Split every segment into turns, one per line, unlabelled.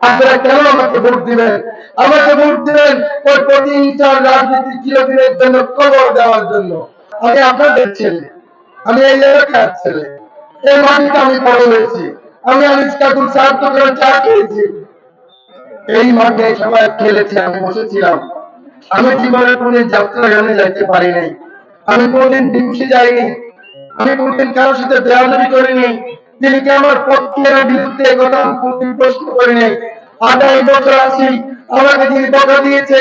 আপনারা কেন আমাকে ভোট দিবেন? আমাকে ভোট দিবেন ওই প্রতিহিংসার রাজনীতি চিরদিনের জন্য কবর দেওয়ার জন্য। আমি আপনাদের ছেলে, আমি এই এলাকার ছেলে, এই মাটিতে আমি বড় হয়েছি, আমি আনিস কাকুর সাহায্য করে চা খেয়েছি, এই মাঠে সবাই খেলেছে, আমি বসেছিলাম। আমি জীবনে কোনদিন যাত্রা গানে যাইতে পারি নাই, আমি কোনদিন ডিউটি যাইনি, আমি কোনদিন কারোর সাথে বেয়াদবি করিনি, তিনি কি আমার পক্ষের বিরুদ্ধে কথা কোনদিন প্রশ্ন করিনি। 28 বছর আছি, আমাকে যিনি কথা দিয়েছে,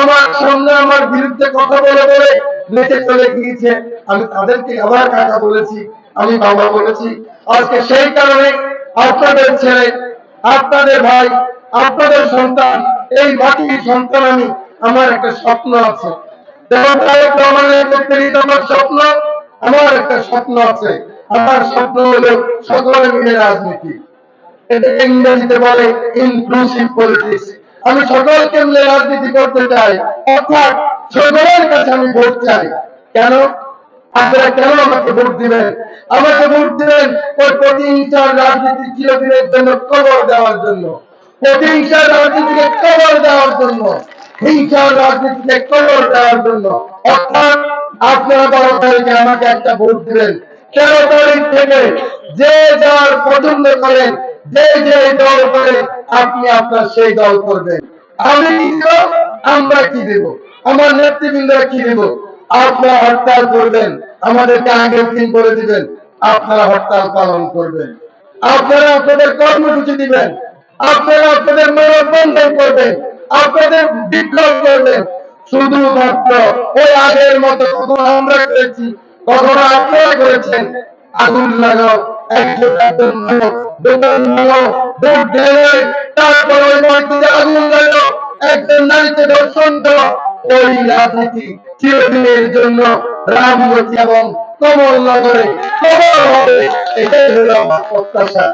আমার সামনে আমার বিরুদ্ধে কথা বলে বলে নেচে চলে গিয়েছে, আমি তাদেরকে আবার কাকা বলেছি, আমি বাবা বলেছি। আজকে সেই কারণে আপনাদের ছেলে, আপনাদের ভাই, আপনাদের সন্তান, এই মাটির সন্তান আমি, আমার একটা স্বপ্ন আছে। আমার স্বপ্ন, আমার একটা স্বপ্ন আছে, আমার স্বপ্ন হলো সকলে মিলে রাজনীতি, এটা ইংরেজিতে বলে ইনক্লুসিভ পলিটিক্স। আমি সকলকে মিলে রাজনীতি করতে চাই, অর্থাৎ সকলের কাছে আমি ভোট চাই। কেন? আপনারা কেন আমাকে ভোট দিবেন? আমাকে ভোট দিবেন ওই প্রতিহিংসার রাজনীতি চিরদিনের জন্য কবর দেওয়ার জন্য, প্রতিহিংসার রাজনীতিকে কবর দেওয়ার জন্য, হিংসার রাজনীতিকে কবর দেওয়ার জন্য। অর্থাৎ আপনারা 12 তারিখে আমাকে একটা ভোট দিবেন, 13 তারিখ থেকে যে যার পছন্দ করেন, যে যে দল করে আপনি আপনার সেই দল করবেন। আমি কি দেব? আমরা কি দেব? আমার নেতৃবৃন্দরা কি দেব? আপনারা হরতাল করবেন, আমাদেরকে আগের দিন করে দিবেন, আপনারা হরতাল পালন করবেন, আপনারা আপনাদের কর্মসূচি দিবেন, আপনারা আপনাদের মানববন্ধন করবেন, আপনাদের বিপ্লব করবেন। শুধুমাত্র ওই আগের মতো কখনো আমরা করেছি, কখনো আপনারা করেছেন, আগুন লাগাও, একজন একজন দোকান লাগাও, ভোট দেয়, তারপর ওই মসজিদে আগুন লাগাও, একজন নারীকে ধর্ষণ করো, ওই রাজনীতি চিরদিনের জন্য রামগতি এবং কমলনগরে কবর হবে, এটাই হলো আমার প্রত্যাশা।